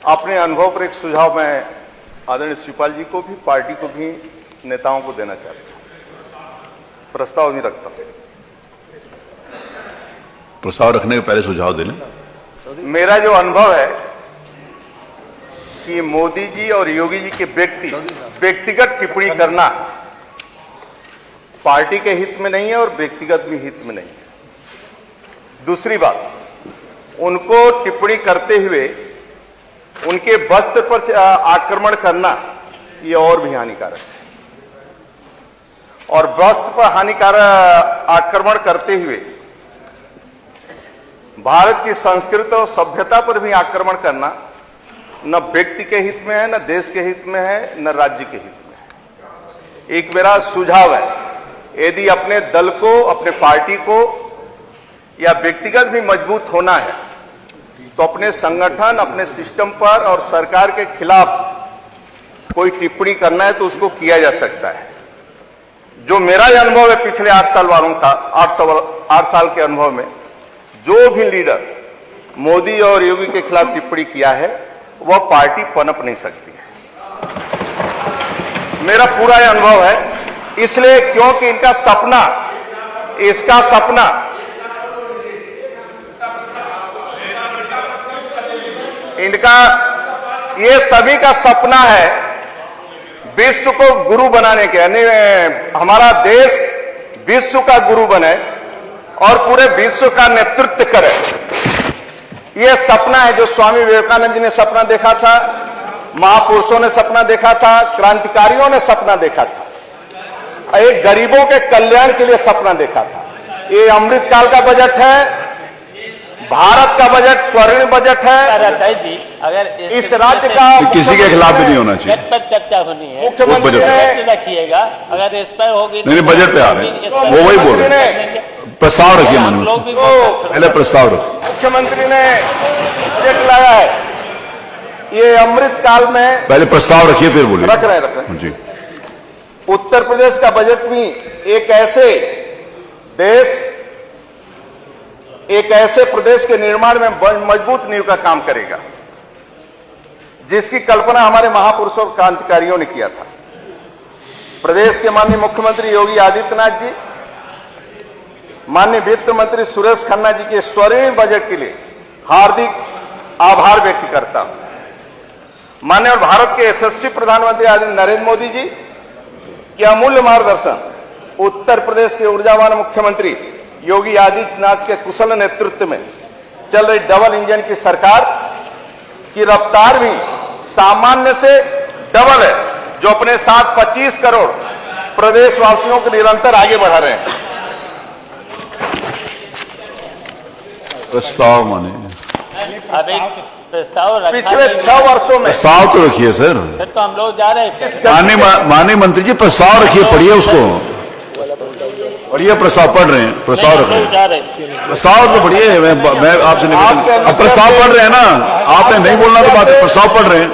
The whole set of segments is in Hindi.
अपने अनुभव पर एक सुझाव मैं आदरणीय शिवपाल जी को भी, पार्टी को भी, नेताओं को देना चाहता हूं। प्रस्ताव नहीं रखता। प्रस्ताव रखने के पहले सुझाव दे लें। मेरा जो अनुभव है कि मोदी जी और योगी जी के व्यक्तिगत टिप्पणी करना पार्टी के हित में नहीं है और व्यक्तिगत भी हित में नहीं है। दूसरी बात, उनको टिप्पणी करते हुए उनके वस्त्र पर आक्रमण करना ये और भी हानिकारक है, और वस्त्र पर हानिकारक आक्रमण करते हुए भारत की संस्कृति और सभ्यता पर भी आक्रमण करना न व्यक्ति के हित में है, न देश के हित में है, न राज्य के हित में है। एक मेरा सुझाव है, यदि अपने दल को, अपने पार्टी को या व्यक्तिगत भी मजबूत होना है तो अपने संगठन, अपने सिस्टम पर और सरकार के खिलाफ कोई टिप्पणी करना है तो उसको किया जा सकता है। जो मेरा यह अनुभव है पिछले 8 साल वालों का, 8 साल के अनुभव में, जो भी लीडर मोदी और योगी के खिलाफ टिप्पणी किया है वह पार्टी पनप नहीं सकती है। मेरा पूरा यह अनुभव है, इसलिए क्योंकि इनका सपना, इसका सपना इनका, ये सभी का सपना है विश्व को गुरु बनाने के, यानी हमारा देश विश्व का गुरु बने और पूरे विश्व का नेतृत्व करे। यह सपना है जो स्वामी विवेकानंद जी ने सपना देखा था, महापुरुषों ने सपना देखा था, क्रांतिकारियों ने सपना देखा था, एक गरीबों के कल्याण के लिए सपना देखा था। ये अमृतकाल का बजट है, भारत का बजट स्वर्णिम बजट है जी। अगर इस राज्य का किसी के खिलाफ भी नहीं होना चाहिए। बजट पर चर्चा होनी है, मुख्यमंत्री ने रखिएगा। अगर इस पर होगी नहीं, बजट पे आ रहे हैं, वो वही बोल रहे हैं। प्रस्ताव रखिए मन, पहले प्रस्ताव रखिए। मुख्यमंत्री ने बजट लाया है, ये अमृतकाल में, पहले प्रस्ताव रखिए फिर बोलिए। रख रहे हैं जी। उत्तर प्रदेश का बजट भी एक ऐसे प्रदेश के निर्माण में मजबूत नींव का काम करेगा जिसकी कल्पना हमारे महापुरुषों और क्रांतिकारियों ने किया था। प्रदेश के माननीय मुख्यमंत्री योगी आदित्यनाथ जी, माननीय वित्त मंत्री सुरेश खन्ना जी के स्वर्णिम बजट के लिए हार्दिक आभार व्यक्त करता हूं। माननीय भारत के यशस्वी प्रधानमंत्री आदरणीय नरेंद्र मोदी जी के अमूल्य मार्गदर्शन, उत्तर प्रदेश के ऊर्जावान मुख्यमंत्री योगी आदित्यनाथ के कुशल नेतृत्व में चल रही डबल इंजन की सरकार की रफ्तार भी सामान्य से डबल है, जो अपने साथ 25 करोड़ प्रदेशवासियों को निरंतर आगे बढ़ा रहे हैं। प्रस्ताव माने अब एक प्रस्ताव रखा पिछले 6 वर्षों में प्रस्ताव तो रखिए सर। फिर तो हम लोग जा रहे हैं। माननीय मंत्री जी प्रस्ताव रखिए, पढ़िए उसको, पढ़िए प्रस्ताव, पढ़ रहे हैं, प्रस्ताव रख रहे हैं, प्रस्ताव तो पढ़िए। मैं आपसे निवेदन, अब प्रस्ताव पढ़ रहे हैं ना, आपने नहीं बोलना तो बात है, प्रस्ताव पढ़ रहे हैं,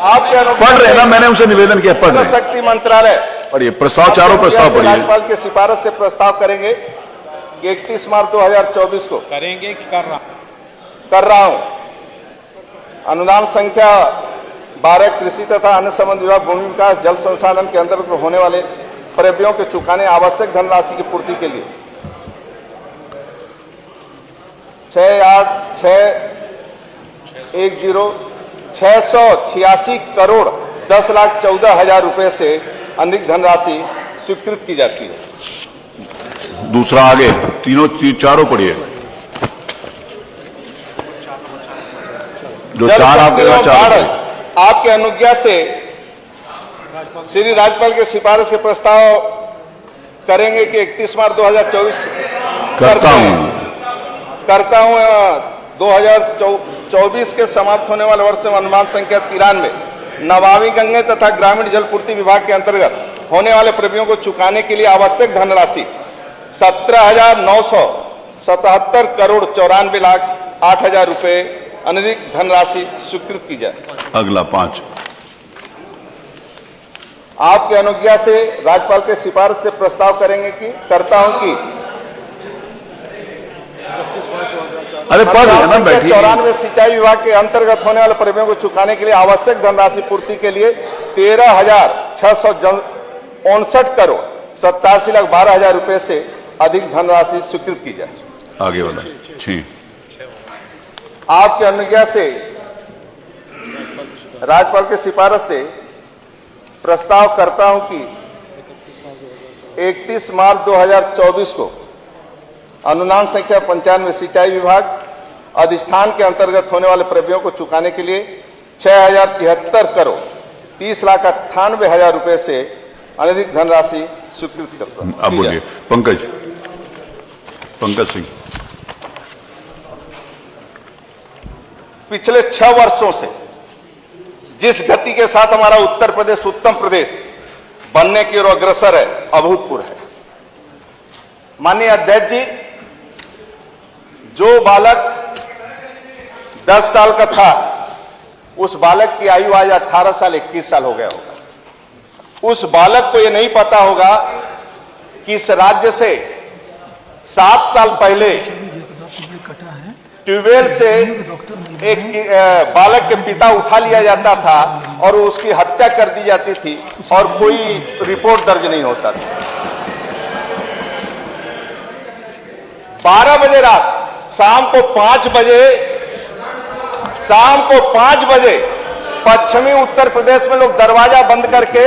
आपके पढ़ रहे हैं ना, मैंने उनसे निवेदन किया, पढ़ रहे हैं। शक्ति मंत्रालय पढ़िए प्रस्ताव, चारों प्रस्ताव पढ़िए। राज्यपाल की सिफारिश से प्रस्ताव करेंगे कि 31 मार्च 2024 को करेंगे कि कर रहा हूं। अनुदान संख्या 12 कृषि तथा अन्य संबंध विभाग भूमि विकास जल संसाधन के अंतर्गत होने वाले प्राप्तियों के चुकाने आवश्यक धनराशि की पूर्ति के लिए 686 करोड़ 10,14,000 रुपए से अधिक धनराशि स्वीकृत की जाती है। दूसरा आगे, चारों पढ़िए, जो चार आपके अनुज्ञा से श्री राज्यपाल के सिफारिश के प्रस्ताव करेंगे कि 31 मार्च 2024 करता हूं 2024 के समाप्त होने वाले वर्ष में अनुमान संख्या 93 नमामि गंगे तथा ग्रामीण जलपूर्ति विभाग के अंतर्गत होने वाले प्राप्तियों को चुकाने के लिए आवश्यक धनराशि 17,977 करोड़ 94,08,000 रुपए अनधिक धनराशि स्वीकृत की जाए। अगला 5, आपके अनुज्ञा से राज्यपाल के सिफारिश से प्रस्ताव करेंगे कि करता हूं कि अरे पढ़ रहे हैं ना, बैठिए। 94 सिंचाई विभाग के अंतर्गत होने वाले प्रेमियों को चुकाने के लिए आवश्यक धनराशि पूर्ति के लिए 13,659 करोड़ 87,12,000 रुपए से अधिक धनराशि स्वीकृत की जाए। आगे वाला 6। आपकी अनुज्ञा से राज्यपाल के सिफारिश से प्रस्ताव करता हूं कि 31 मार्च 2024 को अनुदान संख्या 95 सिंचाई विभाग अधिष्ठान के अंतर्गत होने वाले प्रेमियों को चुकाने के लिए 6,073 करोड़ 30,98,000 रुपए से अधिक धनराशि स्वीकृत करता हूं। अब बोलिए पंकज सिंह। पिछले 6 वर्षों से जिस गति के साथ हमारा उत्तर प्रदेश उत्तम प्रदेश बनने की ओर अग्रसर है, अभूतपूर्व है। माननीय अध्यक्ष जी, जो बालक 10 साल का था उस बालक की आयु आज 18 साल 21 साल हो गया होगा। उस बालक को यह नहीं पता होगा कि इस राज्य से 7 साल पहले ट्यूबवेल से एक बालक के पिता उठा लिया जाता था और उसकी हत्या कर दी जाती थी और कोई रिपोर्ट दर्ज नहीं होता था। 12 बजे रात शाम को 5 बजे पश्चिमी उत्तर प्रदेश में लोग दरवाजा बंद करके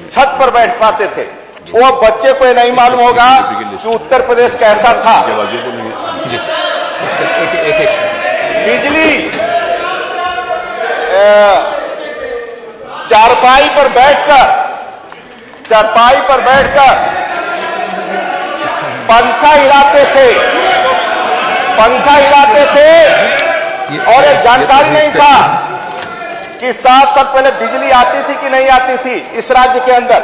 छत पर बैठ पाते थे। वो बच्चे को नहीं मालूम होगा कि उत्तर प्रदेश कैसा था। बिजली चारपाई पर बैठकर पंखा हिलाते थे और ये जानकारी नहीं था कि 7 साल पहले बिजली आती थी कि नहीं आती थी इस राज्य के अंदर।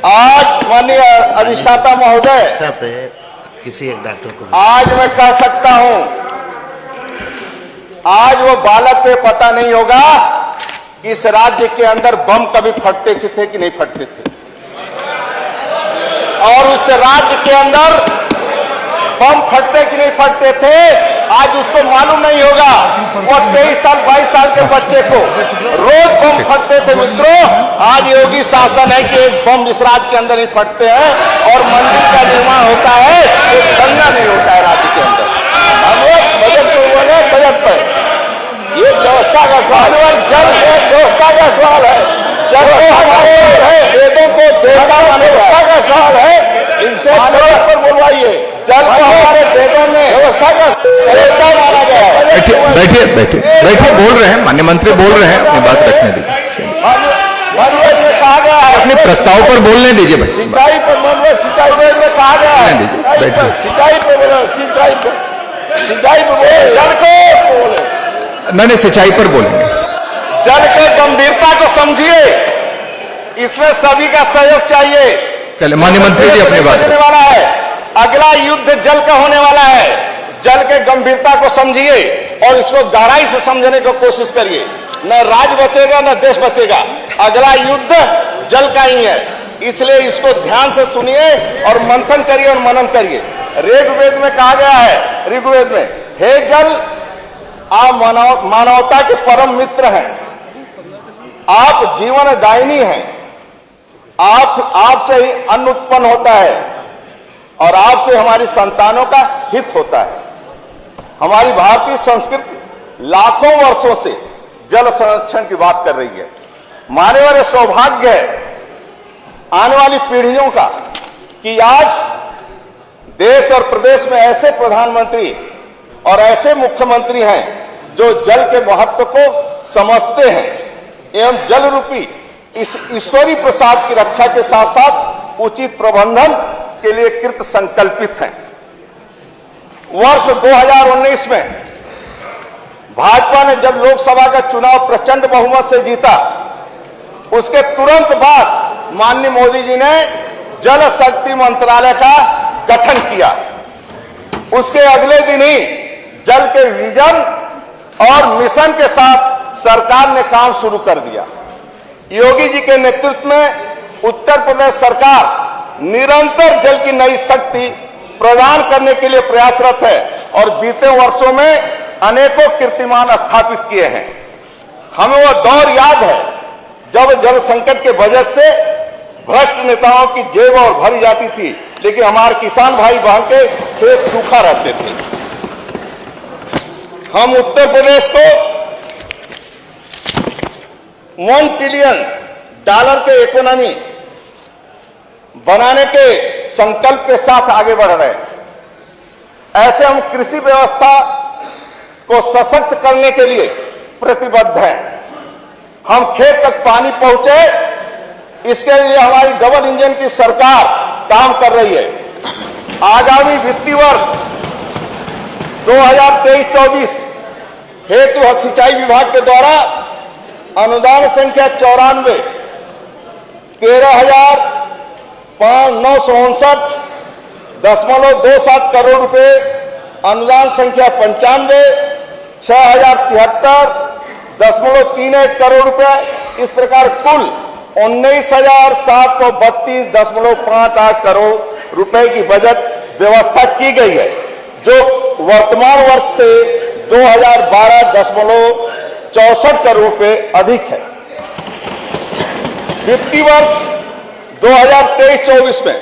आज माननीय अधिष्ठाता महोदय, किसी एक डॉक्टर को आज मैं कह सकता हूं, आज वो बालक को पता नहीं होगा कि इस राज्य के अंदर बम कभी फटते थे कि नहीं फटते थे, और उस राज्य के अंदर बम फटते कि नहीं फटते थे आज उसको मालूम नहीं होगा। वो 23 साल 22 साल के बच्चे को रोज बम फटते थे। मित्रों, आज योगी शासन है कि एक बम इस राज्य के अंदर ही फटते हैं और मंदिर का निर्माण होता है, एक दंगा नहीं होता है राज्य के अंदर। हम लोग बजट पर ये व्यवस्था का सवाल है, जल व्यवस्था का सवाल है, जल को हमारे वेदों को देवता व्यवस्था का सवाल है। इनसे पर बोलवाइए, जल को हमारे वेदों में व्यवस्था का देवता माना गया है। बैठिए, बोल रहे हैं माननीय मंत्री, बोल रहे हैं, अपनी बात रखने दीजिए, में कहा गया है अपने प्रस्ताव पर बोलने दीजिए। बस सिंचाई पर सिंचाई में कहा गया है, सिंचाई पे बोलो, सिंचाई पे बोले, जल को बोले, नहीं सिंचाई पर बोलेंगे। जल के गंभीरता को समझिए, इसमें सभी का सहयोग चाहिए। पहले माननीय मंत्री जी अपनी बात होने वाला है, अगला युद्ध जल का होने वाला है। जल के गंभीरता को समझिए और इसको गहराई से समझने की कोशिश करिए। न राज्य बचेगा न देश बचेगा, अगला युद्ध जल का ही है। इसलिए इसको ध्यान से सुनिए और मंथन करिए और मनन करिए। ऋग्वेद में कहा गया है, ऋग्वेद में, हे जल आप मानवता के परम मित्र हैं, आप जीवन दायिनी हैं, आपसे ही अन्न उत्पन्न होता है और आपसे हमारी संतानों का हित होता है। हमारी भारतीय संस्कृति लाखों वर्षों से जल संरक्षण की बात कर रही है। माने वाले सौभाग्य है आने वाली पीढ़ियों का कि आज देश और प्रदेश में ऐसे प्रधानमंत्री और ऐसे मुख्यमंत्री हैं जो जल के महत्व को समझते हैं एवं जल रूपी इस ईश्वरीय प्रसाद की रक्षा के साथ साथ उचित प्रबंधन के लिए कृत संकल्पित हैं। वर्ष 2019 में भाजपा ने जब लोकसभा का चुनाव प्रचंड बहुमत से जीता, उसके तुरंत बाद माननीय मोदी जी ने जल शक्ति मंत्रालय का गठन किया। उसके अगले दिन ही जल के विजन और मिशन के साथ सरकार ने काम शुरू कर दिया। योगी जी के नेतृत्व में उत्तर प्रदेश सरकार निरंतर जल की नई शक्ति प्रदान करने के लिए प्रयासरत है और बीते वर्षों में अनेकों कीर्तिमान स्थापित किए हैं। हमें वह दौर याद है जब जल संकट के बजट से भ्रष्ट नेताओं की जेब और भरी जाती थी, लेकिन हमारे किसान भाई बहन के खेत सूखा रहते थे। हम उत्तर प्रदेश को $1 ट्रिलियन के इकोनॉमी बनाने के संकल्प के साथ आगे बढ़ रहे हैं। ऐसे हम कृषि व्यवस्था को सशक्त करने के लिए प्रतिबद्ध हैं। हम खेत तक पानी पहुंचे, इसके लिए हमारी डबल इंजन की सरकार काम कर रही है। आगामी वित्तीय वर्ष 2023-24 हेतु सिंचाई विभाग के द्वारा अनुदान संख्या 94 13,959.27 करोड़ रुपए, अनुदान संख्या 95 6,073.31 करोड़ रुपए, इस प्रकार कुल 19,732.58 करोड़ रुपए की बजट व्यवस्था की गई है, जो वर्तमान वर्ष से 2012.64 करोड़ रुपए अधिक है। वित्तीय वर्ष 2023-24 में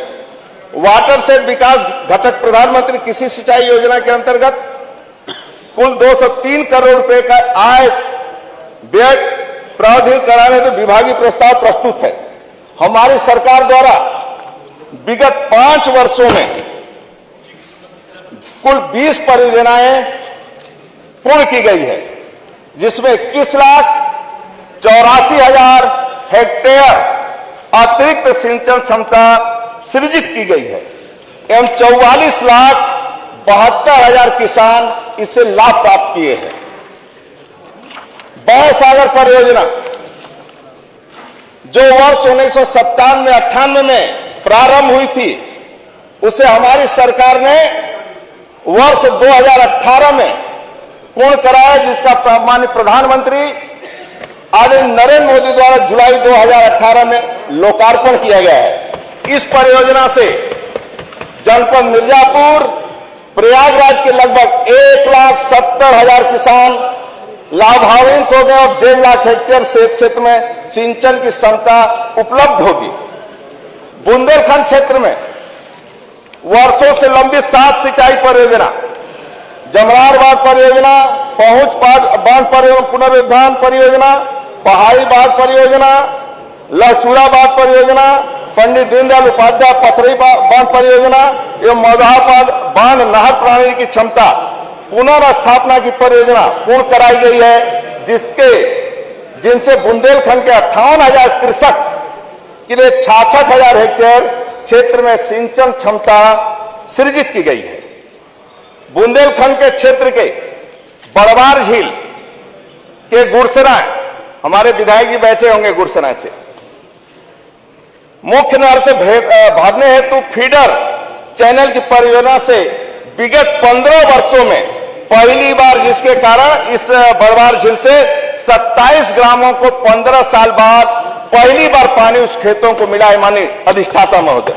वाटरशेड विकास घटक प्रधानमंत्री कृषि सिंचाई योजना के अंतर्गत कुल 203 करोड़ रुपए का आय व्यय प्रावधान कराने तो विभागीय प्रस्ताव प्रस्तुत है। हमारी सरकार द्वारा विगत 5 वर्षों में कुल 20 परियोजनाएं पूर्ण की गई है, जिसमें 21,84,000 हेक्टेयर अतिरिक्त सिंचन क्षमता सृजित की गई है एवं 44,72,000 किसान इससे लाभ प्राप्त किए हैं। बाणसागर परियोजना जो वर्ष 1997-98 में प्रारंभ हुई थी, उसे हमारी सरकार ने वर्ष 2018 में पूर्ण कराया, जिसका माननीय प्रधानमंत्री आदरणीय नरेंद्र मोदी द्वारा जुलाई 2018 में लोकार्पण किया गया है। इस परियोजना से जनपद मिर्जापुर, प्रयागराज के लगभग 1,70,000 किसान लाभान्वित हो गए और 1.5 लाख हेक्टेयर से क्षेत्र में सिंचन की क्षमता उपलब्ध होगी। बुंदेलखंड क्षेत्र में वर्षों से लंबित 7 सिंचाई परियोजना, जमरार बांध परियोजना, पहुंच बांध पुनर्विधान परियोजना, पहाड़ी बांध परियोजना, लचूड़ा बांध परियोजना, पंडित दीनदयाल उपाध्याय पथरी बांध परियोजना एवं मौजहा बांध नहर प्रणाली की क्षमता पुनर्स्थापना की परियोजना पूर्ण कराई गई है, जिनसे बुंदेलखंड के 58,000 कृषक के लिए 66,000 हेक्टेयर क्षेत्र में सिंचन क्षमता सृजित की गई है। बुंदेलखंड के क्षेत्र के बड़वार झील के गुरसरा, हमारे विधायक जी बैठे होंगे गुरसरा से, मुख्य नहर से भागने हेतु फीडर चैनल की परियोजना से विगत 15 वर्षों में पहली बार, जिसके कारण इस बड़वार झील से 27 ग्रामों को 15 साल बाद पहली बार पानी उस खेतों को मिला है। माननीय अधिष्ठाता महोदय,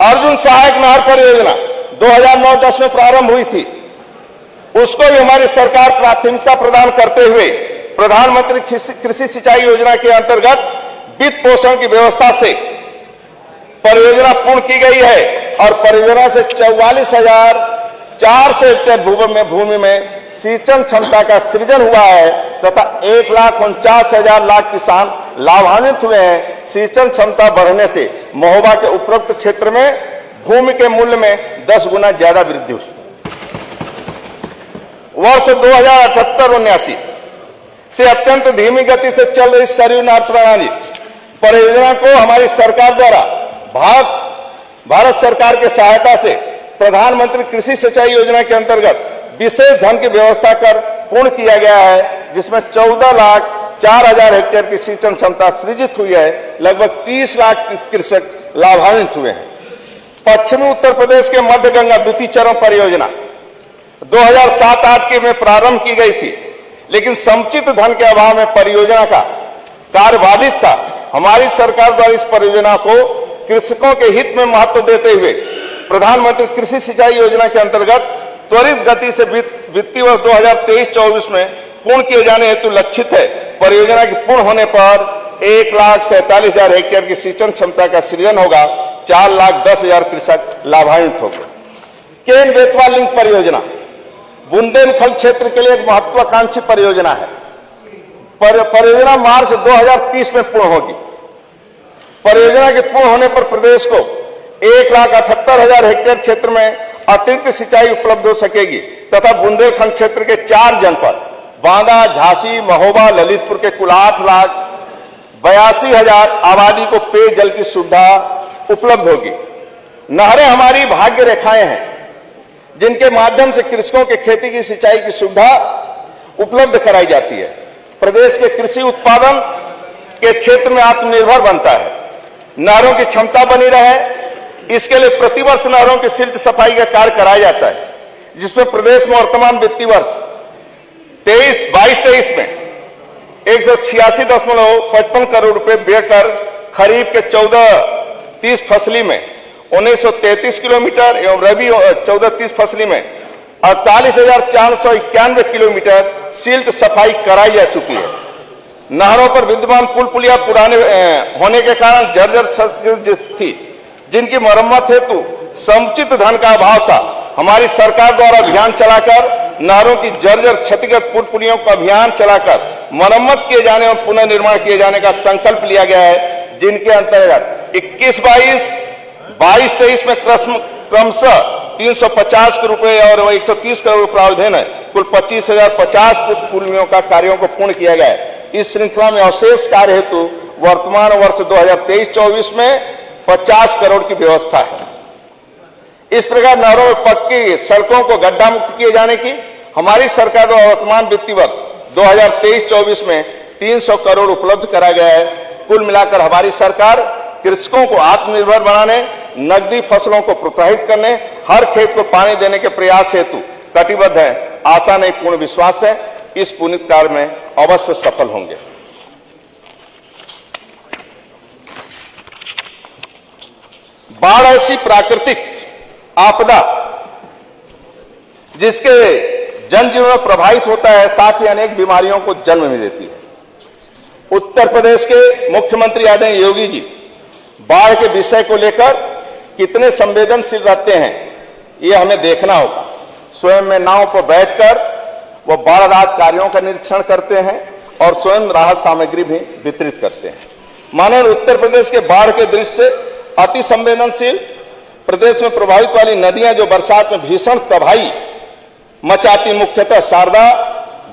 अर्जुन सहायक नहर परियोजना 2009-10 में प्रारंभ हुई थी, उसको भी हमारी सरकार प्राथमिकता प्रदान करते हुए प्रधानमंत्री कृषि सिंचाई योजना के अंतर्गत वित्त पोषण की व्यवस्था से परियोजना पूर्ण की गई है और परियोजना से 44,400 हेक्टेयर भूमि में सिंचन क्षमता का सृजन हुआ है तथा 1,49,000 किसान लाभान्वित हुए हैं। सिंचन क्षमता बढ़ने से महोबा के उपरोक्त क्षेत्र में भूमि के मूल्य में 10 गुना ज्यादा वृद्धि हुई। वर्ष 2078-79 से अत्यंत धीमी गति से चल रही सरयू नहर प्रणाली परियोजना को हमारी सरकार द्वारा भारत सरकार की सहायता से प्रधानमंत्री कृषि सिंचाई योजना के अंतर्गत विशेष धन की व्यवस्था कर पूर्ण किया गया है, जिसमें 14,04,000 हेक्टेयर की सिंचन क्षमता सृजित हुई है। लगभग 30 लाख कृषक लाभान्वित हुए हैं। पश्चिमी उत्तर प्रदेश के मध्य गंगा द्वितीय चरण परियोजना 2007-8 में प्रारंभ की गई थी, लेकिन समुचित धन के अभाव में परियोजना का कार्य बाधित था। हमारी सरकार द्वारा इस परियोजना को कृषकों के हित में महत्व देते हुए प्रधानमंत्री कृषि सिंचाई योजना के अंतर्गत त्वरित गति से वित्तीय वर्ष 2023-24 में पूर्ण किए जाने हेतु लक्षित है। परियोजना के पूर्ण होने पर 1,47,000 हेक्टेयर की सिंचन क्षमता का सृजन होगा। 4,10,000 कृषक लाभान्वित होंगे। केन बेतवा लिंक परियोजना बुंदेलखंड क्षेत्र के लिए एक महत्वाकांक्षी परियोजना है। परियोजना मार्च 2030 में पूर्ण होगी। परियोजना के पूर्ण होने पर प्रदेश को 1,78,000 हेक्टेयर क्षेत्र में अतिरिक्त सिंचाई उपलब्ध हो सकेगी तथा बुंदेलखंड क्षेत्र के 4 जनपद बांदा, झांसी, महोबा, ललितपुर के कुल 8,82,000 आबादी को पेयजल की सुविधा उपलब्ध होगी। नहरें हमारी भाग्य रेखाएं हैं जिनके माध्यम से कृषकों के खेती की सिंचाई की सुविधा उपलब्ध कराई जाती है। प्रदेश के कृषि उत्पादन के क्षेत्र में आत्मनिर्भर बनता है। नहरों की क्षमता बनी रहे, इसके लिए प्रतिवर्ष नहरों की सिल्ट सफाई का कार्य कराया जाता है, जिसमें प्रदेश में वर्तमान वित्तीय वर्ष 22-23 में 186.55 करोड़ रुपए व्यय कर खरीफ के 14-30 फसली में 1933 किलोमीटर एवं रबी 14-30 फसली में 48,491 किलोमीटर सिल्ट सफाई कराई जा चुकी है। नहरों पर विद्यमान पुल पुलिया पुराने होने के कारण जर्जर थी, जिनकी मरम्मत हेतु समुचित धन का अभाव था। हमारी सरकार द्वारा अभियान चलाकर नहरों की जर्जर क्षतिग्रस्त पुल पुलियों का अभियान चलाकर मरम्मत किए जाने और पुनर्निर्माण किए जाने का संकल्प लिया गया है, जिनके अंतर्गत 21-22, 22-23 में क्रमशः 350 करोड़ रुपए और 130 करोड़ प्रावधान है। कुल 25,050 पुलियों का कार्यों को पूर्ण किया गया है। इस श्रृंखला में अवशेष कार्य हेतु वर्तमान वर्ष 2023-24 में 50 करोड़ की व्यवस्था है। इस प्रकार नहरों में पक्की सड़कों को गड्ढा मुक्त किए जाने की हमारी सरकार द्वारा वर्तमान वित्तीय वर्ष 2023-24 में 300 करोड़ उपलब्ध करा गया है। कुल मिलाकर हमारी सरकार कृषकों को आत्मनिर्भर बनाने, नकदी फसलों को प्रोत्साहित करने, हर खेत को पानी देने के प्रयास हेतु कटिबद्ध है। आशा नहीं, पूर्ण विश्वास है इस पुनीत कार्य में अवश्य सफल होंगे। बाढ़ ऐसी प्राकृतिक आपदा जिसके जनजीवन प्रभावित होता है, साथ ही अनेक बीमारियों को जन्म भी देती है। उत्तर प्रदेश के मुख्यमंत्री आदरणीय योगी जी बाढ़ के विषय को लेकर कितने संवेदनशील रहते हैं, ये हमें देखना होगा। स्वयं में नाव पर बैठकर वो बाढ़ राहत कार्यों का निरीक्षण करते हैं और स्वयं राहत सामग्री भी वितरित करते हैं। माननीय उत्तर प्रदेश के बाढ़ के दृश्य अति संवेदनशील। प्रदेश में प्रभावित वाली नदियां जो बरसात में भीषण तबाही मचाती, मुख्यतः शारदा,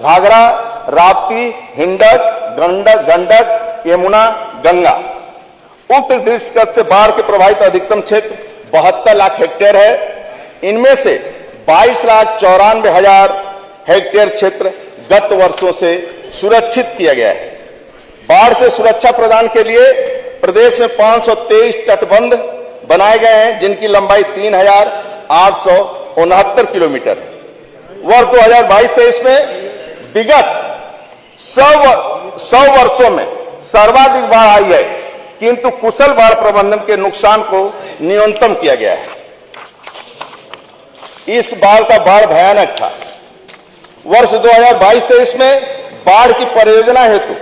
घाघरा, राप्ती, हिंडक, गंडक, यमुना, गंगा। उक्त दृष्टिगत से बाढ़ के प्रभावित अधिकतम क्षेत्र 72 लाख हेक्टेयर है। इनमें से 22,94,000 हेक्टेयर क्षेत्र गत वर्षों से सुरक्षित किया गया है। बाढ़ से सुरक्षा प्रदान के लिए प्रदेश में 523 तटबंध बनाए गए हैं, जिनकी लंबाई 3,869 किलोमीटर है। वर्ष 2022-23 में विगत 100 वर्षों में सर्वाधिक बाढ़ आई है, किंतु कुशल बाढ़ प्रबंधन के नुकसान को न्यूनतम किया गया है। इस बाढ़ का बाढ़ भयानक था। वर्ष 2022-23 में बाढ़ की परियोजना हेतु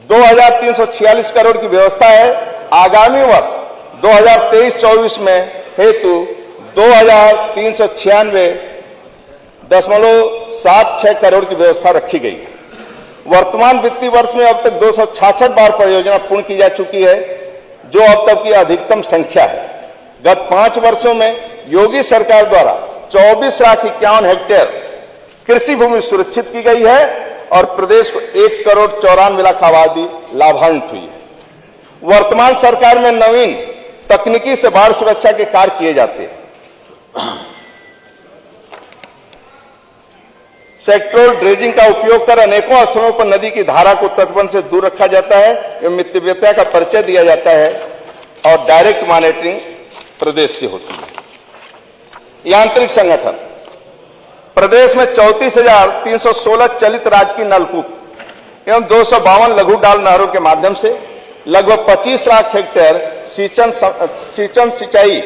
2,346 करोड़ की व्यवस्था है। आगामी वर्ष 2023-24 में हेतु 2,396.76 करोड़ की व्यवस्था रखी गई। वर्तमान वित्तीय वर्ष में अब तक 266 बार परियोजना पूर्ण की जा चुकी है, जो अब तक की अधिकतम संख्या है। गत 5 वर्षों में योगी सरकार द्वारा 24,51,000 हेक्टेयर कृषि भूमि सुरक्षित की गई है और प्रदेश को 1,94,00,000 आबादी लाभान्वित हुई है। वर्तमान सरकार में नवीन तकनीकी से बाढ़ सुरक्षा के कार्य किए जाते हैं। सेक्टोरल ड्रेजिंग का उपयोग कर अनेकों स्थलों पर नदी की धारा को तटबंध से दूर रखा जाता है एवं मितव्ययता का परिचय दिया जाता है और डायरेक्ट मॉनिटरिंग प्रदेश से होती है। यांत्रिक संगठन प्रदेश में 34,316 चलित राजकीय नलकूप एवं 252 लघु डाल नहरों के माध्यम से लगभग 25 लाख हेक्टेयर सिंचन सिंचाई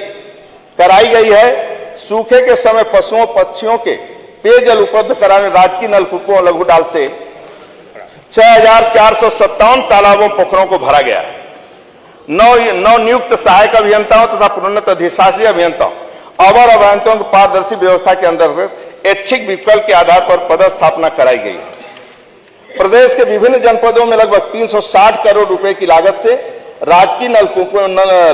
कराई गई है। सूखे के समय पशुओं पक्षियों के पेयजल उपलब्ध कराने राजकीय नलकूपों और लघु डाल से 6,457 तालाबों पोखरों को भरा गया। नौ नियुक्त सहायक अभियंताओं तथा प्रोन्नत अधिशासी अभियंताओं अवर अभियंताओं की पारदर्शी व्यवस्था के अंतर्गत ऐच्छिक विकल्प के आधार पर पदस्थापना कराई गई है। प्रदेश के विभिन्न जनपदों में लगभग 360 करोड़ रुपए की लागत से राजकीय नलकूपों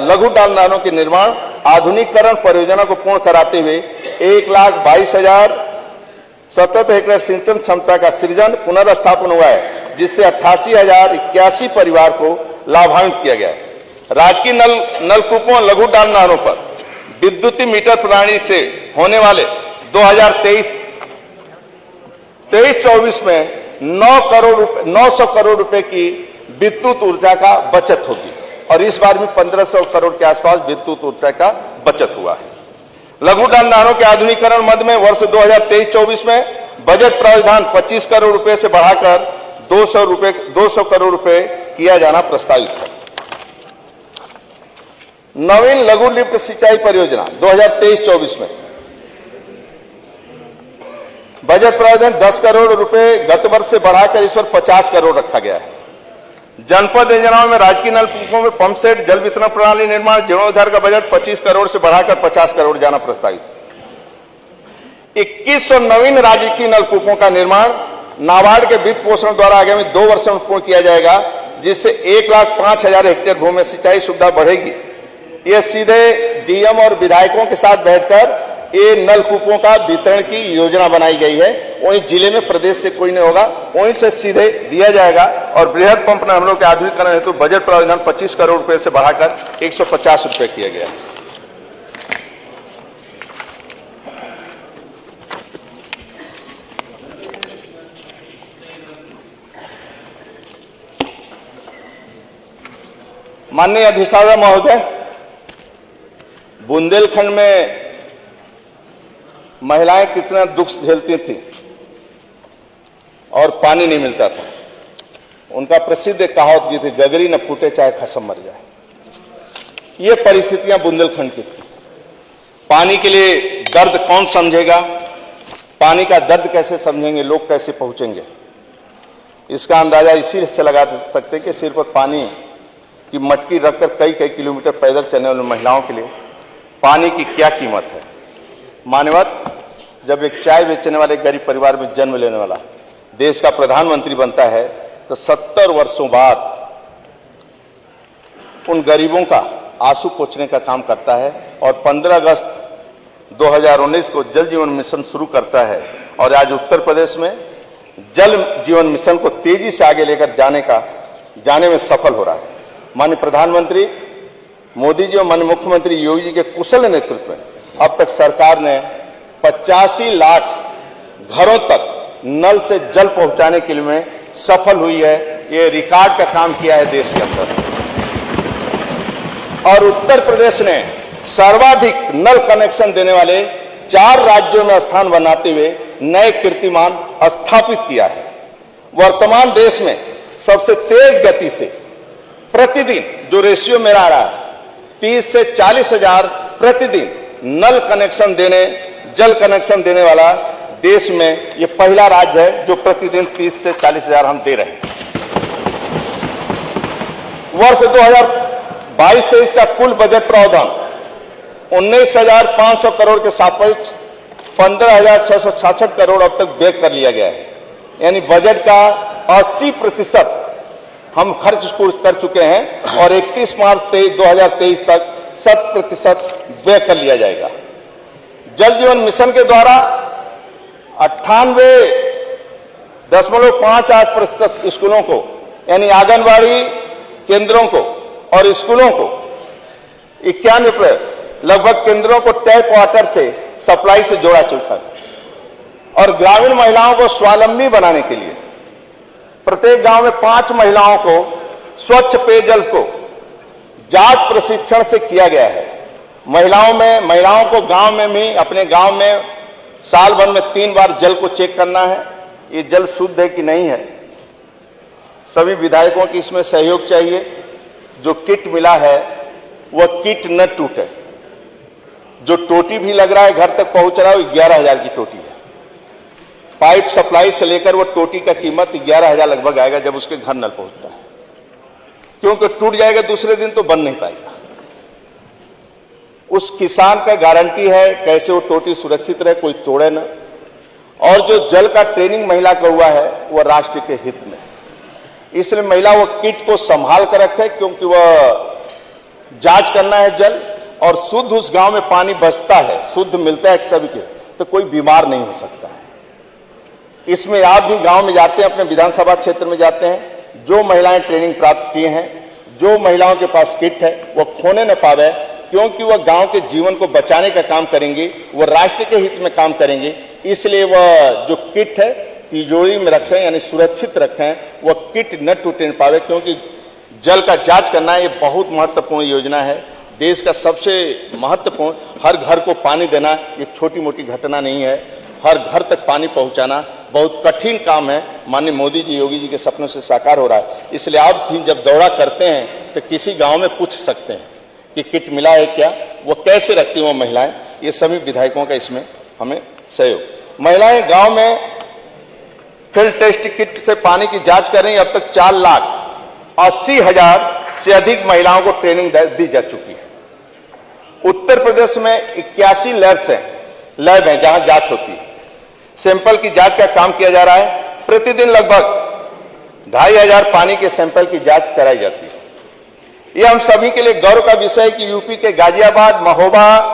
लघु डाल नालों के निर्माण आधुनिकीकरण परियोजना को पूर्ण कराते हुए 1,22,077 हेक्टेयर सिंचन क्षमता का सृजन पुनर्स्थापन हुआ है, जिससे 88,081 परिवार को लाभान्वित किया गया है। राजकीय नलकूपों लघु डाल नालों पर विद्युतीय मीटर प्रणाली से होने वाले 2023-24 में 900 करोड़ रुपए की विद्युत ऊर्जा का बचत होगी और इस बार में 1500 करोड़ के आसपास विद्युत ऊर्जा का बचत हुआ है। लघु डाल नालों के आधुनिकीकरण मद में वर्ष 2023-24 में बजट प्रावधान 25 करोड़ रुपए से बढ़ाकर 200 करोड़ रुपए किया जाना प्रस्तावित है। नवीन लघु लिफ्ट सिंचाई परियोजना 2023-24 में बजट प्रावधान 10 करोड़ रुपए गत वर्ष से बढ़ाकर इस वर्ष 50 करोड़ रखा गया है। जनपद योजनाओं में राजकीय नलकूपों में पंप सेट जल वितरण प्रणाली निर्माण जीर्णोद्धार का बजट 25 करोड़ से बढ़ाकर 50 करोड़ जाना प्रस्तावित है। 2100 नवीन राजकीय नलकूपों का निर्माण नाबार्ड के वित्त पोषण द्वारा आगामी 2 वर्षों में पूर्ण किया जाएगा, जिससे 1,05,000 हेक्टेयर भूमि में सिंचाई सुविधा बढ़ेगी। यह सीधे डीएम और विधायकों के साथ बैठकर ये नलकूपों का वितरण की योजना बनाई गई है। वहीं जिले में प्रदेश से कोई नहीं होगा, वहीं से सीधे दिया जाएगा और बृहद पंप नहरों के आधुनिकीकरण हेतु बजट प्रावधान 25 करोड़ रुपए से बढ़ाकर 150 रुपए किया गया। माननीय अधिष्ठाता महोदय, बुंदेलखंड में महिलाएं कितना दुख झेलती थी और पानी नहीं मिलता था। उनका प्रसिद्ध एक कहावत की थी, गगरी न फूटे चाहे खसम मर जाए। ये परिस्थितियां बुंदेलखंड की थी। पानी के लिए दर्द कौन समझेगा, पानी का दर्द कैसे समझेंगे, लोग कैसे पहुंचेंगे, इसका अंदाजा इसी से लगा सकते कि सिर पर पानी की मटकी रखकर कई कई किलोमीटर पैदल चलने वाली महिलाओं के लिए पानी की क्या कीमत है। मानवत, जब एक चाय बेचने वाले गरीब परिवार में जन्म लेने वाला देश का प्रधानमंत्री बनता है तो 70 वर्षों बाद उन गरीबों का आंसू पोंछने का काम करता है और 15 अगस्त 2019 को जल जीवन मिशन शुरू करता है और आज उत्तर प्रदेश में जल जीवन मिशन को तेजी से आगे लेकर जाने में सफल हो रहा है। माननीय प्रधानमंत्री मोदी जी और माननीय मुख्यमंत्री योगी जी के कुशल नेतृत्व में अब तक सरकार ने 85 लाख घरों तक नल से जल पहुंचाने के लिए सफल हुई है। ये रिकॉर्ड का काम किया है देश के अंदर। और उत्तर प्रदेश ने सर्वाधिक नल कनेक्शन देने वाले 4 राज्यों में स्थान बनाते हुए नए कीर्तिमान स्थापित किया है। वर्तमान देश में सबसे तेज गति से प्रतिदिन जो रेशियो मेरा आ रहा है 30 से 40 हजार प्रतिदिन नल कनेक्शन देने, जल कनेक्शन देने वाला देश में ये पहला राज्य है जो प्रतिदिन 30 से 40 हजार हम दे रहे हैं। वर्ष 2022-23 का कुल बजट प्रावधान 19,500 करोड़ के सापेक्ष 15,666 करोड़ अब तक व्यय कर लिया गया है। यानी बजट का 80% हम खर्च कर चुके हैं और 31 मार्च 2023 तक 100% व्यय कर लिया जाएगा। जल जीवन मिशन के द्वारा 98.58% स्कूलों को यानी आंगनबाड़ी केंद्रों को और स्कूलों को 91 लगभग केंद्रों को टैप वाटर से सप्लाई से जोड़ा चुका है। और ग्रामीण महिलाओं को स्वावलंबी बनाने के लिए प्रत्येक गांव में 5 महिलाओं को स्वच्छ पेयजल को जांच प्रशिक्षण से किया गया है। महिलाओं को गांव में भी अपने गांव में साल भर में 3 बार जल को चेक करना है, ये जल शुद्ध है कि नहीं है। सभी विधायकों की इसमें सहयोग चाहिए। जो किट मिला है वह किट न टूटे। जो टोटी भी लग रहा है घर तक पहुंच रहा है वो 11,000 की टोटी है। पाइप सप्लाई से लेकर वो टोटी का कीमत 11,000 लगभग आएगा जब उसके घर नल पहुंचता है, क्योंकि टूट जाएगा दूसरे दिन तो बन नहीं पाएगा। उस किसान का गारंटी है कैसे वो टोटी सुरक्षित रहे, कोई तोड़े ना। और जो जल का ट्रेनिंग महिला का हुआ है वह राष्ट्र के हित में, इसलिए महिला वो किट को संभाल कर रखे, क्योंकि वह जांच करना है जल और शुद्ध उस गांव में पानी बचता है, शुद्ध मिलता है सभी के, तो कोई बीमार नहीं हो सकता है। इसमें आप भी गांव में जाते हैं, अपने विधानसभा क्षेत्र में जाते हैं, जो महिलाएं ट्रेनिंग प्राप्त किए हैं, जो महिलाओं के पास किट है वह खोने न पावे, क्योंकि वह गांव के जीवन को बचाने का काम करेंगे, वह राष्ट्र के हित में काम करेंगे। इसलिए वह जो किट है तिजोरी में रखें, यानी सुरक्षित रखें, वह किट न टूटे न पावे, क्योंकि जल का जांच करना ये बहुत महत्वपूर्ण योजना है। देश का सबसे महत्वपूर्ण, हर घर को पानी देना एक छोटी मोटी घटना नहीं है, हर घर तक पानी पहुंचाना बहुत कठिन काम है। माननीय मोदी जी, योगी जी के सपनों से साकार हो रहा है। इसलिए आप भी जब दौरा करते हैं तो किसी गांव में पूछ सकते हैं कि किट मिला है क्या, वो कैसे रखती हैं वो महिलाएं। ये सभी विधायकों का इसमें हमें सहयोग। महिलाएं गांव में फील्ड टेस्ट किट से पानी की जांच कर रही हैं। अब तक 4,80,000 से अधिक महिलाओं को ट्रेनिंग दी जा चुकी है। उत्तर प्रदेश में 81 लैब हैं जहां जांच होती है। सैंपल की जांच का काम किया जा रहा है। प्रतिदिन लगभग 2,500 पानी के सैंपल की जांच कराई जाती है। यह हम सभी के लिए गौरव का विषय है कि यूपी के गाजियाबाद, महोबा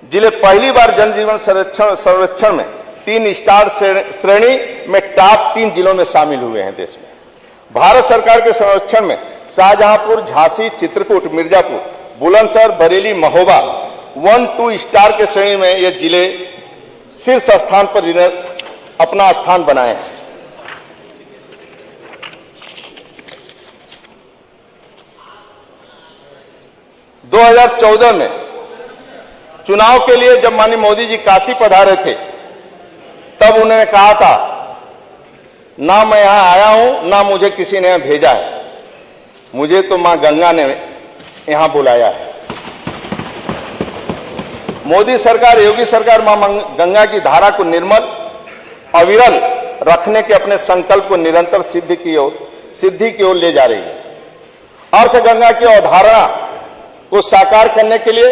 जिले पहली बार जल जीवन सर्वेक्षण में 3 स्टार श्रेणी में टॉप 3 जिलों में शामिल हुए हैं देश में। भारत सरकार के सर्वेक्षण में शाहजहांपुर, झांसी, चित्रकूट, मिर्जापुर, बुलंदशहर, बरेली, महोबा 1-2 स्टार के श्रेणी में ये जिले शीर्ष स्थान पर अपना स्थान बनाए हैं। दो 2014 में चुनाव के लिए जब माननीय मोदी जी काशी पधारे थे, तब उन्होंने कहा था, ना मैं यहां आया हूं ना मुझे किसी ने भेजा है, मुझे तो मां गंगा ने यहां बुलाया है। मोदी सरकार, योगी सरकार मां गंगा की धारा को निर्मल, अविरल रखने के अपने संकल्प को निरंतर सिद्धि की ओर ले जा रही है। अर्थ गंगा की अवधारणा को साकार करने के लिए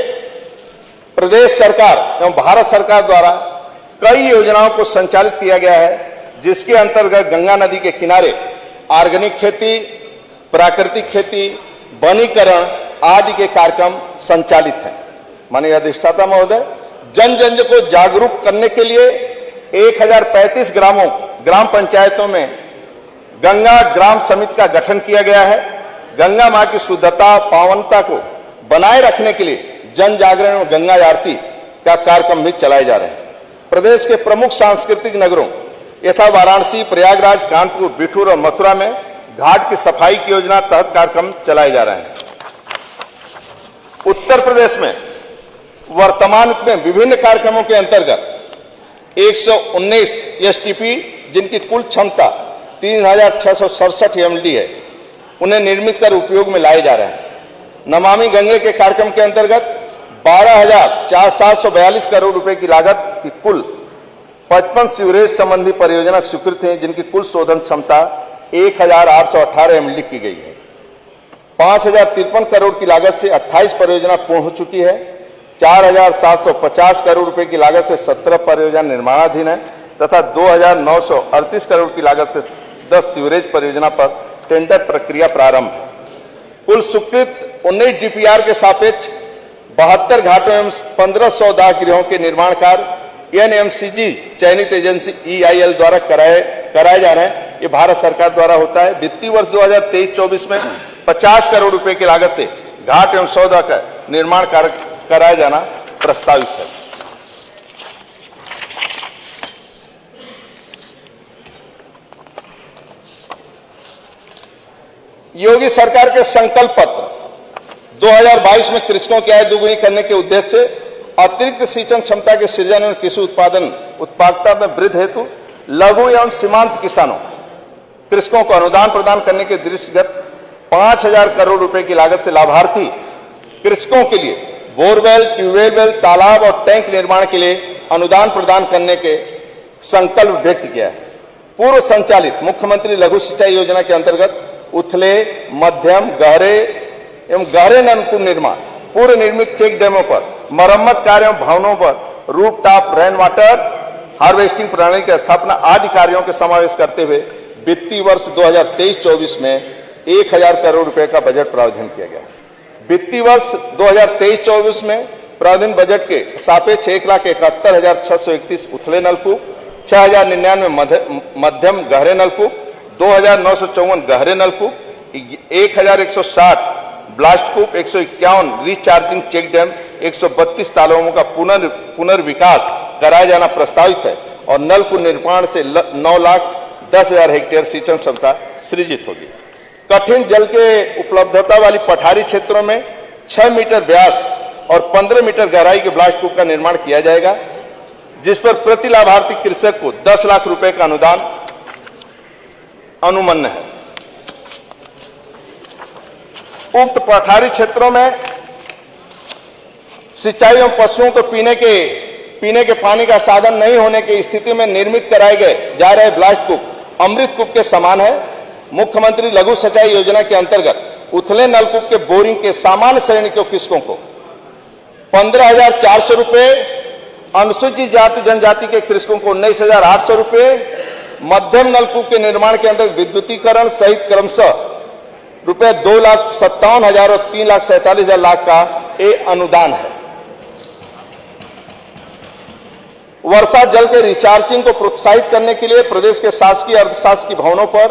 प्रदेश सरकार एवं भारत सरकार द्वारा कई योजनाओं को संचालित किया गया है, जिसके अंतर्गत गंगा नदी के किनारे ऑर्गेनिक खेती, प्राकृतिक खेती, वनीकरण आदि के कार्यक्रम संचालित हैं। माननीय अधिष्ठाता महोदय, जन जन को जागरूक करने के लिए 1035 ग्राम पंचायतों में गंगा ग्राम समिति का गठन किया गया है। गंगा मां की शुद्धता, पावनता को बनाए रखने के लिए जन जागरण और गंगा आरती का कार्यक्रम भी चलाए जा रहे हैं। प्रदेश के प्रमुख सांस्कृतिक नगरों यथा वाराणसी, प्रयागराज, कानपुर, बिठूर और मथुरा में घाट की सफाई की योजना तहत कार्यक्रम चलाए जा रहे हैं। उत्तर प्रदेश में वर्तमान में विभिन्न कार्यक्रमों के अंतर्गत 119 एसटीपी, जिनकी कुल क्षमता 3,667 एमएलडी है, उन्हें निर्मित कर उपयोग में लाए जा रहे हैं। नमामि गंगे के कार्यक्रम के अंतर्गत 12,742 करोड़ रुपए की लागत की कुल 55 सीवरेज संबंधी परियोजना स्वीकृत हैं, जिनकी कुल शोधन क्षमता 1,818 एमएलडी की गई है। 5,053 करोड़ की लागत से 28 परियोजना पूर्ण हो चुकी है। 4,750 करोड़ रुपए की लागत से 17 परियोजना निर्माणाधीन है तथा 2,938 करोड़ की लागत से 10 सीवरेज परियोजना पर टेंडर प्रक्रिया प्रारंभ है। कुल स्वीकृत 19 डीपीआर के सापेक्ष 72 घाटों एवं 1500 दाह गृहों के निर्माण कार्य एनएमसीजी चयनित एजेंसी EIL द्वारा कराए जा रहे हैं। ये भारत सरकार द्वारा होता है। वित्तीय वर्ष 2023-24 में 50 करोड़ रुपए की लागत से घाट एवं 100 का निर्माण कार्य कराया जाना प्रस्तावित है। योगी सरकार के संकल्प पत्र 2022 में कृषकों की आय दोगुनी करने के उद्देश्य से अतिरिक्त सिंचन क्षमता के सृजन और कृषि उत्पादकता में वृद्धि हेतु लघु एवं सीमांत कृषकों को अनुदान प्रदान करने के दृष्टिगत 5,000 करोड़ रुपए की लागत से लाभार्थी कृषकों के लिए बोरवेल, ट्यूबवेल, तालाब और टैंक निर्माण के लिए अनुदान प्रदान करने के संकल्प व्यक्त किया है। पूर्व संचालित मुख्यमंत्री लघु सिंचाई योजना के अंतर्गत उथले, मध्यम, गहरे एवं गहरे नलकूप निर्माण, पूर्व निर्मित चेक डैमों पर मरम्मत कार्य एवं भवनों पर रूफटॉप रेन वाटर हार्वेस्टिंग प्रणाली की स्थापना आदि कार्यों के समावेश करते हुए वित्तीय वर्ष 2023-24 में 1,000 करोड़ रुपए का बजट प्रावधान किया गया। वित्तीय वर्ष 2023-24 में प्रावधान बजट के सापेक्ष 1,71,631 उथले नलकूप, 6,099 मध्यम गहरे नलकूप, 2,954 गहरे नलकूप, 1,160 ब्लास्ट कूप, 151 रिचार्जिंग चेक डैम, 132 तालाबों का पुनर्विकास कराया जाना प्रस्तावित है और नलकूप निर्माण से 9,10,000 हेक्टेयर सिंचाई क्षमता सृजित होगी। कठिन जल के उपलब्धता वाली पठारी क्षेत्रों में 6 मीटर व्यास और 15 मीटर गहराई के ब्लास्ट कूप का निर्माण किया जाएगा, जिस पर प्रति लाभार्थी कृषक को 10 लाख रुपए का अनुदान अनुमन्य है। उक्त पठारी क्षेत्रों में सिंचाई एवं पशुओं को पीने के पानी का साधन नहीं होने की स्थिति में निर्मित कराए गए जा रहे ब्लास्ट कूप अमृत कूप के समान है। मुख्यमंत्री लघु सिंचाई योजना के अंतर्गत उथले नलकूप के बोरिंग के सामान्य श्रेणी के कृषकों को 15,400 रुपए, अनुसूचित जाति जनजाति के कृषकों को 19,800 रुपए, मध्यम नलकूप के निर्माण के अंतर्गत विद्युतीकरण सहित क्रमशः रुपए 2,57,000 और 3,47,000 लाख का ये अनुदान है। वर्षा जल के रिचार्जिंग को प्रोत्साहित करने के लिए प्रदेश के शासकीय अर्धशासकीय भवनों पर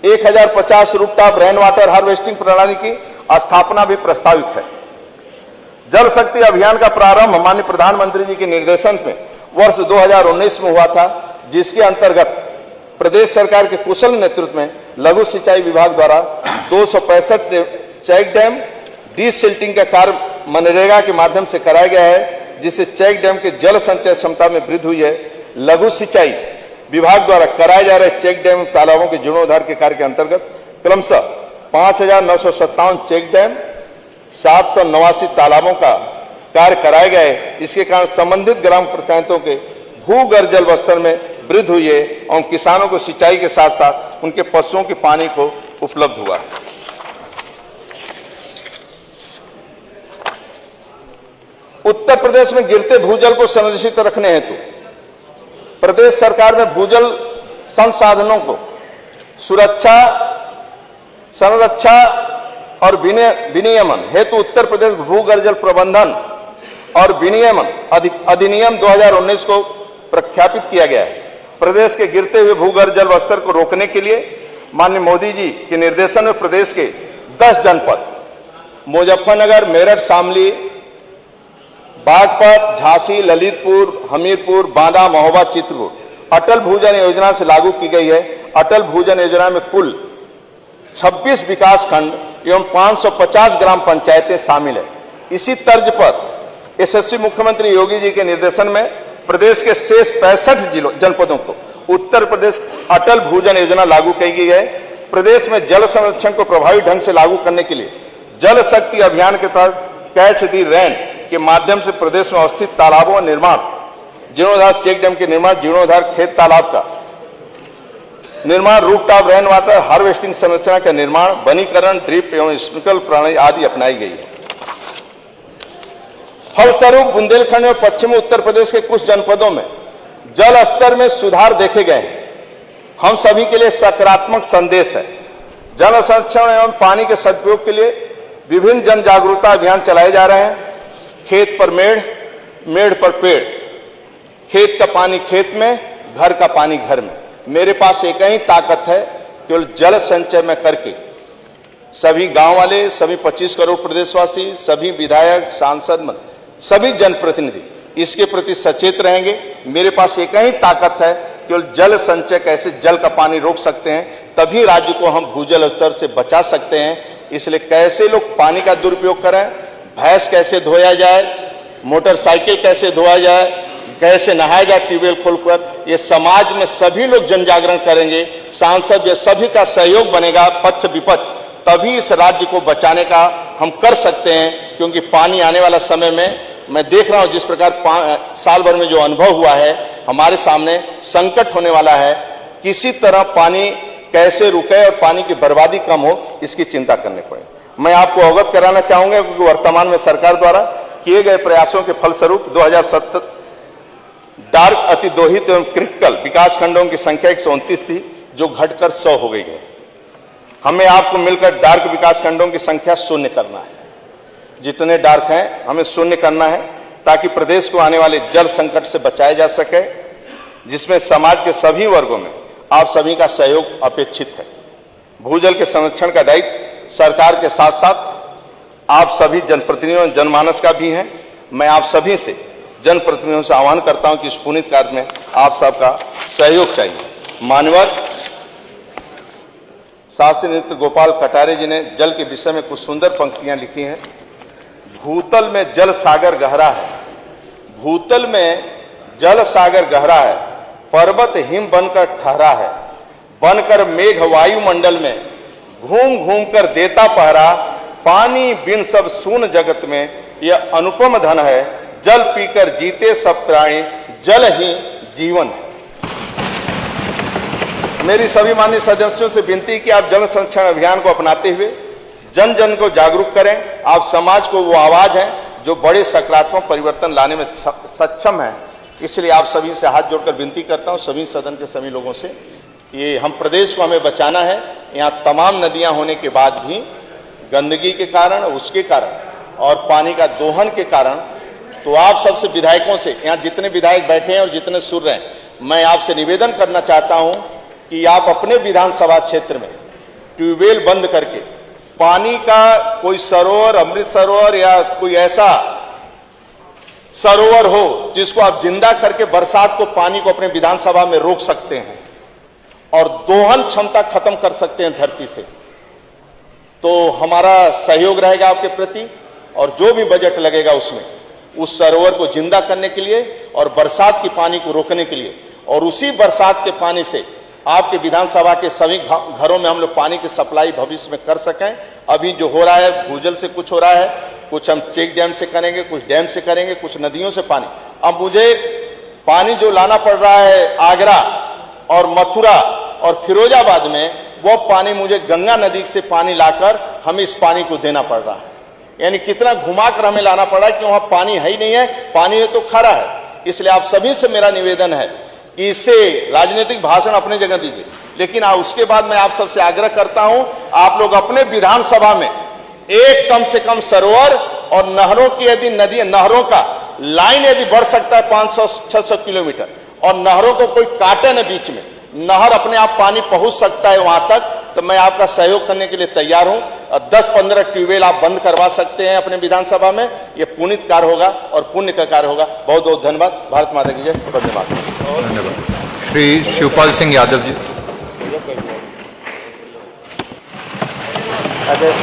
1,050 रूफटॉप रेन वाटर हार्वेस्टिंग प्रणाली की स्थापना भी प्रस्तावित है। जल शक्ति अभियान का प्रारंभ माननीय प्रधानमंत्री जी के निर्देशन में वर्ष 2019 में हुआ था, जिसके अंतर्गत प्रदेश सरकार के कुशल नेतृत्व में लघु सिंचाई विभाग द्वारा 265 चेक डैम डीसिल्टिंग का कार्य मनरेगा के माध्यम से कराया गया है, जिससे चेक डैम के जल संचय क्षमता में वृद्धि हुई है। लघु सिंचाई विभाग द्वारा कराए जा रहे चेक डैम तालाबों के जीर्णोद्धार के कार्य के अंतर्गत क्रमशः 5,957 चेक डैम, 789 तालाबों का कार्य कराए गए। इसके कारण संबंधित ग्राम पंचायतों के भूगर्भ जल स्तर में वृद्धि हुई है और किसानों को सिंचाई के साथ साथ उनके पशुओं के पानी को उपलब्ध हुआ है। उत्तर प्रदेश में गिरते भूजल को संरक्षित रखने हेतु प्रदेश सरकार ने भूजल संसाधनों को सुरक्षा, संरक्षा और विनियमन हेतु उत्तर प्रदेश भूगर्भ जल प्रबंधन और विनियमन अधिनियम 2019 को प्रख्यापित किया गया है। प्रदेश के गिरते हुए भूगर्भ जल स्तर को रोकने के लिए माननीय मोदी जी के निर्देशन में प्रदेश के 10 जनपद मुजफ्फरनगर, मेरठ, शामली, बागपत, झांसी, ललितपुर, हमीरपुर, बांदा, महोबा, चित्रकूट अटल भूजल योजना से लागू की गई है। अटल भूजल योजना में कुल 26 विकास खंड एवं 550 ग्राम पंचायतें शामिल है। इसी तर्ज पर यशस्वी मुख्यमंत्री योगी जी के निर्देशन में प्रदेश के शेष 65 जिलों जनपदों को उत्तर प्रदेश अटल भूजल योजना लागू की गई है। प्रदेश में जल संरक्षण को प्रभावी ढंग से लागू करने के लिए जल शक्ति अभियान के तहत कैच दी रेन के माध्यम से प्रदेश में अवस्थित तालाबों का निर्माण, जीर्णोद्धार चेक डैम के निर्माण, जीर्णोद्धार खेत तालाब का निर्माण, रूफटॉप रेन वाटर हार्वेस्टिंग संरचना का निर्माण, वनीकरण, ड्रिप एवं स्प्रिंकल प्रणाली आदि अपनाई गई है। फलस्वरूप बुंदेलखंड में पश्चिमी उत्तर प्रदेश के कुछ जनपदों में जल स्तर में सुधार देखे गए हैं। हम सभी के लिए सकारात्मक संदेश है। जल संरक्षण एवं पानी के सदुपयोग के लिए विभिन्न जन जागरूकता अभियान चलाए जा रहे हैं। खेत पर मेढ़, मेढ़ पर पेड़, खेत का पानी खेत में, घर का पानी घर में। मेरे पास एक ही ताकत है, केवल जल संचय में करके सभी गांव वाले, सभी 25 करोड़ प्रदेशवासी, सभी विधायक, सांसद, सभी जनप्रतिनिधि इसके प्रति सचेत रहेंगे। मेरे पास एक ही ताकत है, केवल जल संचय, कैसे जल का पानी रोक सकते हैं, तभी राज्य को हम भूजल स्तर से बचा सकते हैं। इसलिए कैसे लोग पानी का दुरुपयोग करें, भैंस कैसे धोया जाए, मोटरसाइकिल कैसे धोया जाए, कैसे नहाया जाए ट्यूबवेल खोलकर, ये समाज में सभी लोग जन जागरण करेंगे। सांसद ये सभी का सहयोग बनेगा, पक्ष विपक्ष, तभी इस राज्य को बचाने का हम कर सकते हैं। क्योंकि पानी आने वाला समय में मैं देख रहा हूं जिस प्रकार साल भर में जो अनुभव हुआ है, हमारे सामने संकट होने वाला है। किसी तरह पानी कैसे रुके और पानी की बर्बादी कम हो, इसकी चिंता करनी पड़े। मैं आपको अवगत कराना चाहूंगा कि वर्तमान में सरकार द्वारा किए गए प्रयासों के फलस्वरूप 2070 डार्क अतिदोहित एवं क्रिटिकल विकास खंडों की संख्या 129 थी, जो घटकर 100 हो गई है। हमें आपको मिलकर डार्क विकास खंडों की संख्या शून्य करना है। जितने डार्क हैं हमें शून्य करना है, ताकि प्रदेश को आने वाले जल संकट से बचाया जा सके, जिसमें समाज के सभी वर्गों में आप सभी का सहयोग अपेक्षित है। भूजल के संरक्षण का दायित्व सरकार के साथ साथ आप सभी जनप्रतिनिधियों जनमानस का भी है। मैं आप सभी से जनप्रतिनिधियों से आह्वान करता हूं कि इस पुनीत कार्य में आप सबका सहयोग चाहिए। मानवर शास्त्री नृत्य गोपाल कटारे जी ने जल के विषय में कुछ सुंदर पंक्तियां लिखी हैं। भूतल में जल सागर गहरा है, भूतल में जल सागर गहरा है, पर्वत हिम बनकर ठहरा है, बनकर मेघ वायुमंडल में घूम घूम कर देता पहरा, पानी बिन सब सून जगत में यह अनुपम धन है, जल पीकर जीते सब प्राणी, जल ही जीवन है। मेरी सभी माननीय सदस्यों से विनती कि आप जल संरक्षण अभियान को अपनाते हुए जन जन को जागरूक करें। आप समाज को वो आवाज है जो बड़े सकारात्मक परिवर्तन लाने में सक्षम है। इसलिए आप सभी से हाथ जोड़कर विनती करता हूं, सभी सदन के सभी लोगों से, ये हम प्रदेश को हमें बचाना है। यहाँ तमाम नदियां होने के बाद भी गंदगी के कारण, उसके कारण और पानी का दोहन के कारण, तो आप सबसे विधायकों से, यहाँ जितने विधायक बैठे हैं और जितने सुन रहे हैं, मैं आपसे निवेदन करना चाहता हूं कि आप अपने विधानसभा क्षेत्र में ट्यूबवेल बंद करके पानी का कोई सरोवर, अमृत सरोवर या कोई ऐसा सरोवर हो जिसको आप जिंदा करके बरसात को पानी को अपने विधानसभा में रोक सकते हैं और दोहन क्षमता खत्म कर सकते हैं धरती से, तो हमारा सहयोग रहेगा आपके प्रति। और जो भी बजट लगेगा उसमें उस सरोवर को जिंदा करने के लिए और बरसात की पानी को रोकने के लिए, और उसी बरसात के पानी से आपके विधानसभा के सभी घरों में हम लोग पानी की सप्लाई भविष्य में कर सकें। अभी जो हो रहा है भूजल से कुछ हो रहा है, कुछ हम चेक डैम से करेंगे, कुछ डैम से करेंगे, कुछ नदियों से पानी। अब मुझे पानी जो लाना पड़ रहा है आगरा और मथुरा और फिरोजाबाद में, वो पानी मुझे गंगा नदी से पानी लाकर हमें इस पानी को देना पड़ रहा है। यानी कितना घुमाकर हमें लाना पड़ रहा है कि वहां पानी है ही नहीं है, पानी है तो खरा है। इसलिए आप सभी से मेरा निवेदन है कि इससे राजनीतिक भाषण अपने जगह दीजिए, लेकिन उसके बाद मैं आप सबसे आग्रह करता हूं, आप लोग अपने विधानसभा में एक कम से कम सरोवर और नहरों की, यदि नदी नहरों का लाइन यदि बढ़ सकता है 500-600 किलोमीटर, और नहरों को कोई काटे न बीच में, नहर अपने आप पानी पहुंच सकता है वहां तक, तो मैं आपका सहयोग करने के लिए तैयार हूं। 10-15 ट्यूबवेल आप बंद करवा सकते हैं अपने विधानसभा में, यह पुनीत कार्य होगा और पुण्य का कार्य होगा। बहुत बहुत धन्यवाद। भारत माता की जय। वंदे मातरम। धन्यवाद। श्री शिवपाल सिंह यादव जी।